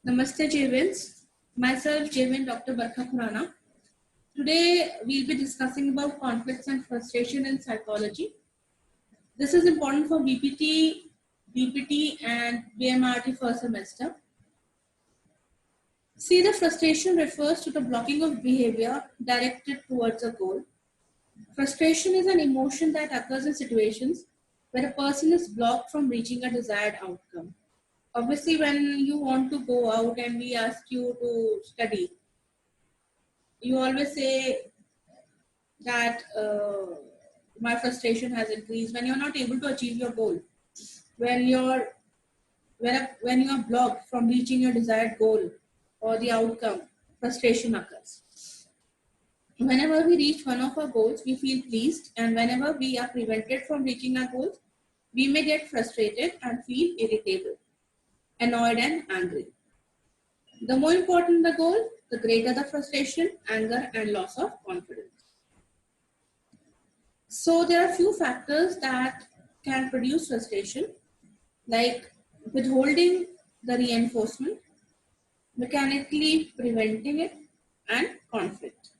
Namaste Javins. Myself Javin Dr. Barkha Khurana. Today we'll be discussing about conflicts and frustration in psychology. This is important for BPT and BMRT first semester. See, the frustration refers to the blocking of behavior directed towards a goal. Frustration is an emotion that occurs in situations where a person is blocked from reaching a desired outcome. Obviously, when you want to go out and we ask you to study, you always say that my frustration has increased when you're not able to achieve your goal, when when you are blocked from reaching your desired goal or the outcome. Frustration occurs. Whenever we reach one of our goals, we feel pleased, and whenever we are prevented from reaching our goals, we may get frustrated and feel irritable, annoyed and angry. The more important the goal, the greater the frustration, anger and loss of confidence. So there are few factors that can produce frustration, like withholding the reinforcement, mechanically preventing it, and conflict.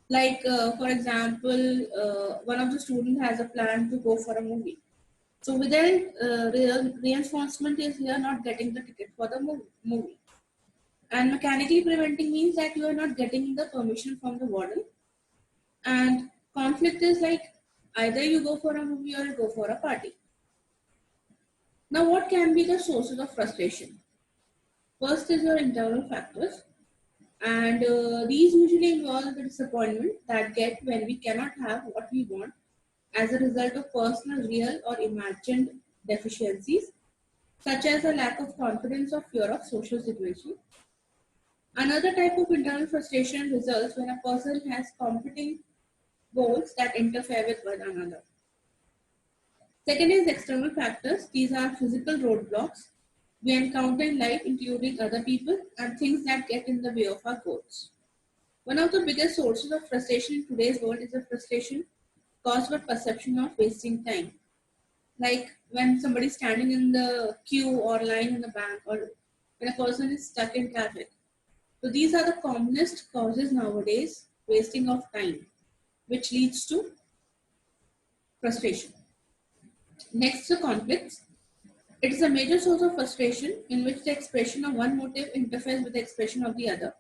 Like for example, one of the students has a plan to go for a movie. So without reinforcement is here not getting the ticket for the movie. And mechanically preventing means that you are not getting the permission from the warden. And conflict is like either you go for a movie or you go for a party. Now, what can be the sources of frustration? First is your internal factors, and these usually involve the disappointment that get when we cannot have what we want as a result of personal, real, or imagined deficiencies, such as a lack of confidence or fear of social situation. Another type of internal frustration results when a person has competing goals that interfere with one another. Second is external factors. These are physical roadblocks we encounter in life, including other people and things that get in the way of our goals. One of the biggest sources of frustration in today's world is the frustration caused by perception of wasting time. Like when somebody is standing in the queue or line in the bank, or when a person is stuck in traffic. So these are the commonest causes nowadays, wasting of time, which leads to frustration. Next, the conflicts. It is a major source of frustration in which the expression of one motive interferes with the expression of the other.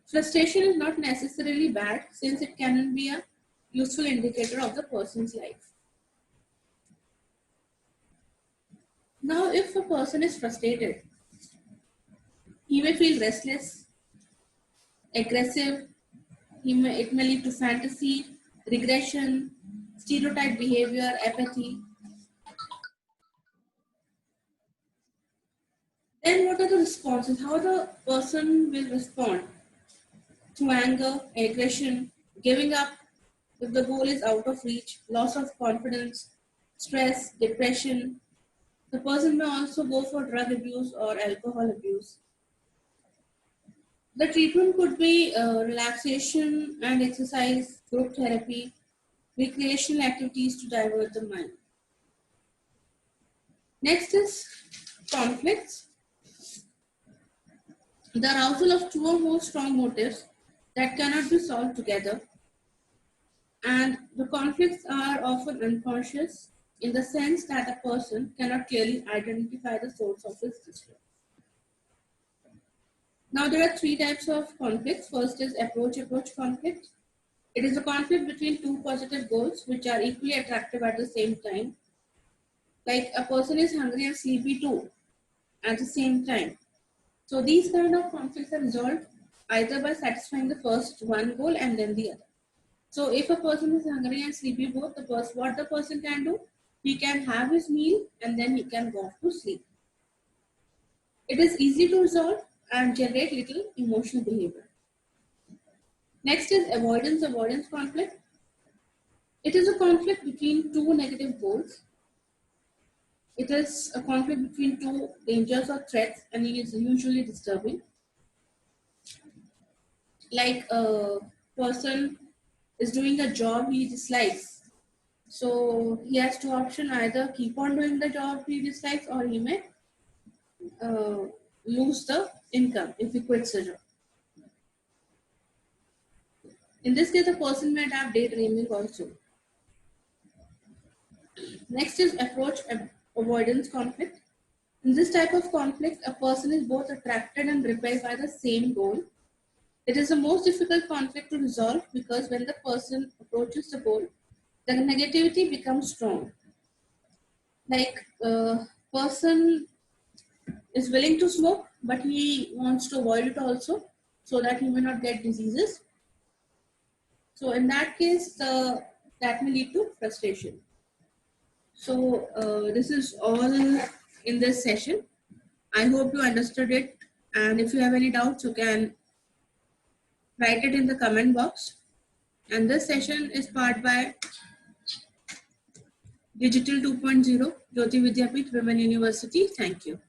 Frustration is not necessarily bad since it can be a useful indicator of the person's life. Now, if a person is frustrated, he may feel restless, aggressive, it may lead to fantasy, regression, stereotype behavior, apathy. Then what are the responses? How the person will respond to anger, aggression, giving up if the goal is out of reach, loss of confidence, stress, depression. The person may also go for drug abuse or alcohol abuse. The treatment could be relaxation and exercise, group therapy, recreational activities to divert the mind. Next is conflicts. The arousal of two or more strong motives that cannot be solved together, and the conflicts are often unconscious in the sense that a person cannot clearly identify the source of his distress. Now there are three types of conflicts. First is approach conflict. It is a conflict between two positive goals which are equally attractive at the same time. Like a person is hungry and sleepy too at the same time. So these kind of conflicts are resolved either by satisfying the first one goal and then the other. So if a person is hungry and sleepy both, what the person can do, he can have his meal and then he can go off to sleep. It is easy to resolve and generate little emotional behavior. Next is avoidance conflict. It is a conflict between two negative goals. It is a conflict between two dangers or threats, and it is usually disturbing. Like a person is doing a job he dislikes. So he has two options: either keep on doing the job he dislikes, or he may lose the income if he quits the job. In this case, the person might have daydreaming also. Next is approach avoidance conflict. In this type of conflict, a person is both attracted and repelled by the same goal. It is the most difficult conflict to resolve because when the person approaches the goal, the negativity becomes strong. Like person is willing to smoke, but he wants to avoid it also so that he may not get diseases. So in that case, that may lead to frustration. So this is all in this session. I hope you understood it. And if you have any doubts, you can write it in the comment box. And this session is powered by Digital 2.0, Jyoti Vidyapeeth Women University. Thank you.